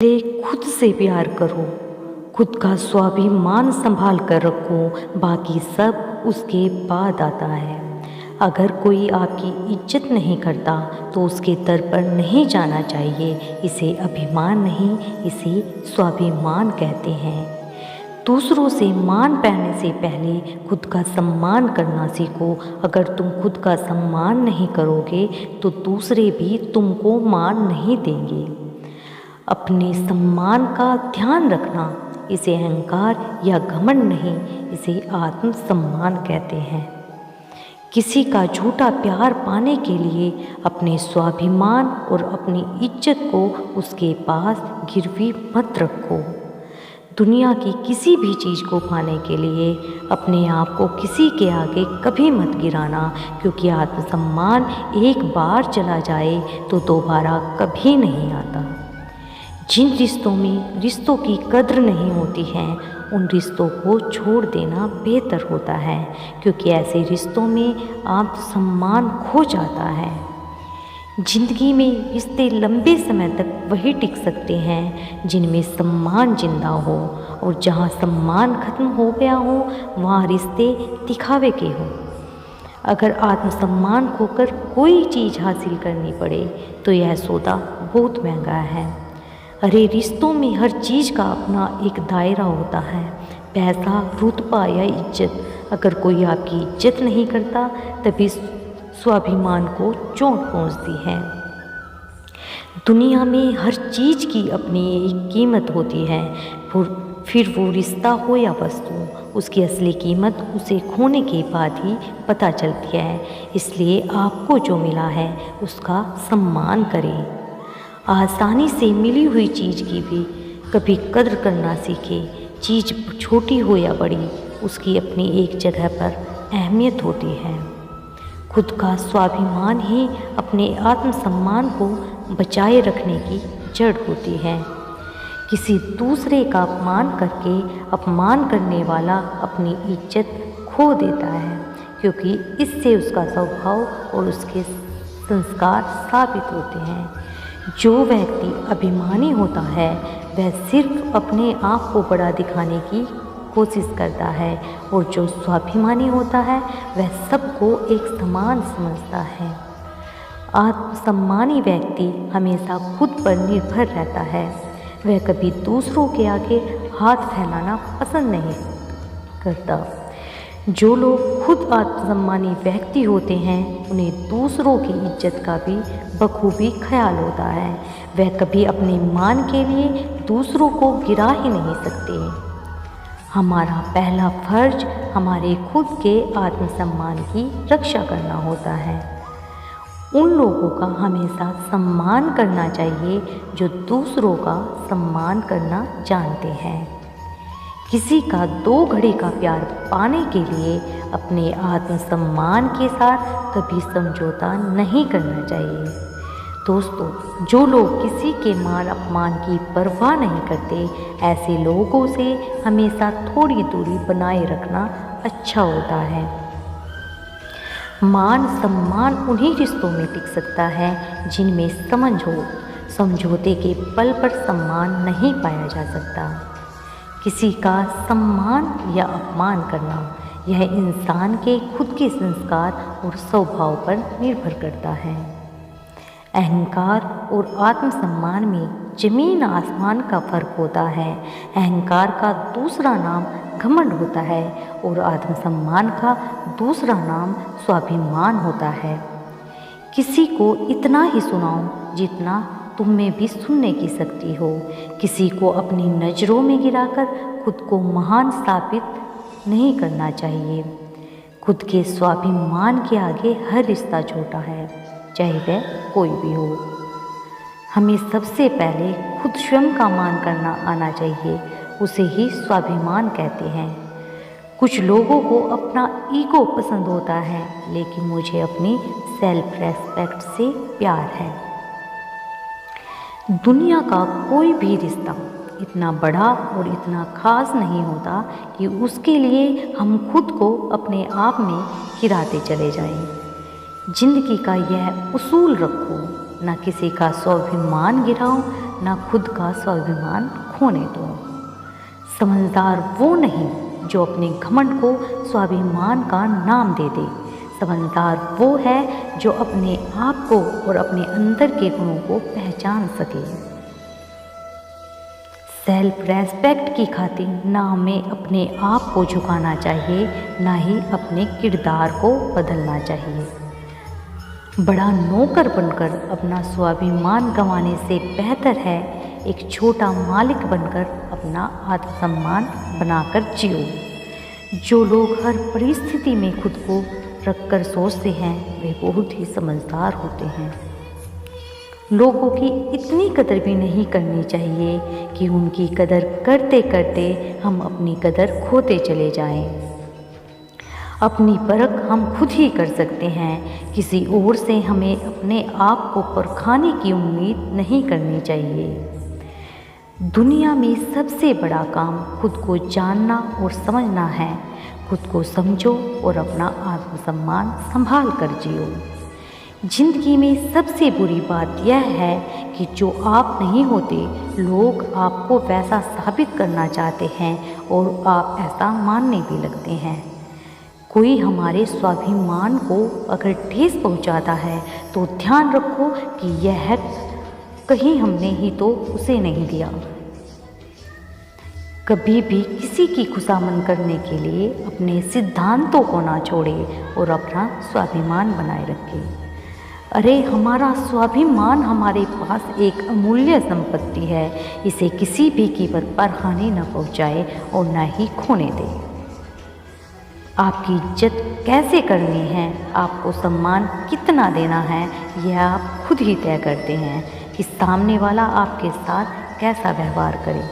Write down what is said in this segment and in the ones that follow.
पहले खुद से प्यार करो, खुद का स्वाभिमान संभाल कर रखो, बाकी सब उसके बाद आता है। अगर कोई आपकी इज्जत नहीं करता तो उसके दर पर नहीं जाना चाहिए। इसे अभिमान नहीं, इसे स्वाभिमान कहते हैं। दूसरों से मान पाने से पहले खुद का सम्मान करना सीखो। अगर तुम खुद का सम्मान नहीं करोगे तो दूसरे भी तुमको मान नहीं देंगे। अपने सम्मान का ध्यान रखना, इसे अहंकार या घमंड नहीं, इसे आत्मसम्मान कहते हैं। किसी का झूठा प्यार पाने के लिए अपने स्वाभिमान और अपनी इज्जत को उसके पास गिरवी मत रखो। दुनिया की किसी भी चीज़ को पाने के लिए अपने आप को किसी के आगे कभी मत गिराना, क्योंकि आत्मसम्मान एक बार चला जाए तो दोबारा कभी नहीं आता। जिन रिश्तों में रिश्तों की कद्र नहीं होती है, उन रिश्तों को छोड़ देना बेहतर होता है, क्योंकि ऐसे रिश्तों में आत्मसम्मान खो जाता है। जिंदगी में रिश्ते लंबे समय तक वही टिक सकते हैं जिनमें सम्मान जिंदा हो, और जहाँ सम्मान खत्म हो गया हो वहाँ रिश्ते दिखावे के हों। अगर आत्मसम्मान खोकर कोई चीज़ हासिल करनी पड़े तो यह सौदा बहुत महंगा है। अरे रिश्तों में हर चीज़ का अपना एक दायरा होता है, पैसा, रुतबा या इज्जत। अगर कोई आपकी इज्जत नहीं करता तभी स्वाभिमान को चोट पहुंचती है। दुनिया में हर चीज़ की अपनी एक कीमत होती है, फिर वो रिश्ता हो या वस्तु, उसकी असली कीमत उसे खोने के बाद ही पता चलती है। इसलिए आपको जो मिला है उसका सम्मान करें। आसानी से मिली हुई चीज़ की भी कभी कद्र करना सीखें। चीज़ छोटी हो या बड़ी, उसकी अपनी एक जगह पर अहमियत होती है। खुद का स्वाभिमान ही अपने आत्मसम्मान को बचाए रखने की जड़ होती है। किसी दूसरे का अपमान करके अपमान करने वाला अपनी इज्जत खो देता है, क्योंकि इससे उसका स्वभाव और उसके संस्कार साबित होते हैं। जो व्यक्ति अभिमानी होता है वह सिर्फ अपने आप को बड़ा दिखाने की कोशिश करता है, और जो स्वाभिमानी होता है वह सबको एक समान समझता है। आत्मसम्मानी व्यक्ति हमेशा खुद पर निर्भर रहता है। वह कभी दूसरों के आगे हाथ फैलाना पसंद नहीं करता। जो लोग खुद आत्मसम्मानी व्यक्ति होते हैं उन्हें दूसरों की इज्जत का भी बखूबी ख्याल होता है। वह कभी अपने मान के लिए दूसरों को गिरा ही नहीं सकते। हमारा पहला फर्ज हमारे खुद के आत्मसम्मान की रक्षा करना होता है। उन लोगों का हमेशा सम्मान करना चाहिए जो दूसरों का सम्मान करना जानते हैं। किसी का 2 घड़ी का प्यार पाने के लिए अपने आत्मसम्मान के साथ कभी समझौता नहीं करना चाहिए। दोस्तों, जो लोग किसी के मान अपमान की परवाह नहीं करते, ऐसे लोगों से हमेशा थोड़ी दूरी बनाए रखना अच्छा होता है। मान सम्मान उन्हीं रिश्तों में टिक सकता है जिनमें समझ हो। समझौते के बल पर सम्मान नहीं पाया जा सकता। किसी का सम्मान या अपमान करना यह इंसान के खुद के संस्कार और स्वभाव पर निर्भर करता है। अहंकार और आत्मसम्मान में जमीन आसमान का फर्क होता है। अहंकार का दूसरा नाम घमंड होता है और आत्मसम्मान का दूसरा नाम स्वाभिमान होता है। किसी को इतना ही सुनाओ जितना तुम में भी सुनने की शक्ति हो। किसी को अपनी नज़रों में गिराकर खुद को महान साबित नहीं करना चाहिए। खुद के स्वाभिमान के आगे हर रिश्ता छोटा है, चाहे वह कोई भी हो। हमें सबसे पहले खुद स्वयं का मान करना आना चाहिए, उसे ही स्वाभिमान कहते हैं। कुछ लोगों को अपना ईगो पसंद होता है, लेकिन मुझे अपनी सेल्फ रेस्पेक्ट से प्यार है। दुनिया का कोई भी रिश्ता इतना बड़ा और इतना खास नहीं होता कि उसके लिए हम खुद को अपने आप में गिराते चले जाएं। जिंदगी का यह उसूल रखो, न किसी का स्वाभिमान गिराओ, ना खुद का स्वाभिमान खोने दो। समझदार वो नहीं जो अपने घमंड को स्वाभिमान का नाम दे दे। समझदार वो है जो अपने आप को और अपने अंदर के गुणों को पहचान सके। सेल्फ रेस्पेक्ट की खातिर ना हमें अपने आप को झुकाना चाहिए, ना ही अपने किरदार को बदलना चाहिए। बड़ा नौकर बनकर अपना स्वाभिमान गंवाने से बेहतर है एक छोटा मालिक बनकर अपना आत्मसम्मान बनाकर जियो। जो लोग हर परिस्थिति में खुद को रखकर सोचते हैं वे बहुत ही समझदार होते हैं। लोगों की इतनी कदर भी नहीं करनी चाहिए कि उनकी कदर करते करते हम अपनी कदर खोते चले जाएं। अपनी परख हम खुद ही कर सकते हैं, किसी और से हमें अपने आप को परखाने की उम्मीद नहीं करनी चाहिए। दुनिया में सबसे बड़ा काम खुद को जानना और समझना है। खुद को समझो और अपना आत्मसम्मान संभाल कर जियो। जिंदगी में सबसे बुरी बात यह है कि जो आप नहीं होते लोग आपको वैसा साबित करना चाहते हैं और आप ऐसा मानने भी लगते हैं। कोई हमारे स्वाभिमान को अगर ठेस पहुंचाता है तो ध्यान रखो कि यह कहीं हमने ही तो उसे नहीं दिया। कभी भी किसी की खुशामद करने के लिए अपने सिद्धांतों को ना छोड़े और अपना स्वाभिमान बनाए रखें। अरे हमारा स्वाभिमान हमारे पास एक अमूल्य संपत्ति है, इसे किसी भी कीमत पर हानि न पहुंचाए और न ही खोने दे। आपकी इज्जत कैसे करनी है, आपको सम्मान कितना देना है, यह आप खुद ही तय करते हैं कि सामने वाला आपके साथ कैसा व्यवहार करे।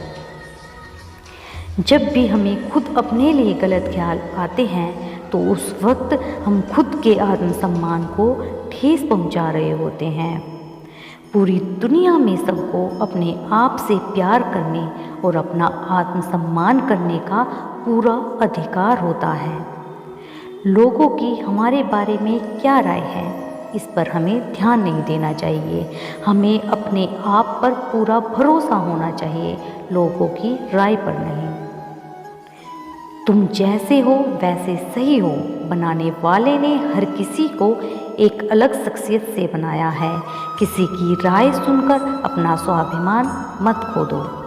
जब भी हमें खुद अपने लिए गलत ख्याल आते हैं तो उस वक्त हम खुद के आत्मसम्मान को ठेस पहुंचा रहे होते हैं। पूरी दुनिया में सबको अपने आप से प्यार करने और अपना आत्मसम्मान करने का पूरा अधिकार होता है। लोगों की हमारे बारे में क्या राय है, इस पर हमें ध्यान नहीं देना चाहिए। हमें अपने आप पर पूरा भरोसा होना चाहिए, लोगों की राय पर नहीं। तुम जैसे हो वैसे सही हो बनाने वाले ने हर किसी को एक अलग शख्सियत से बनाया है। किसी की राय सुनकर अपना स्वाभिमान मत खो दो।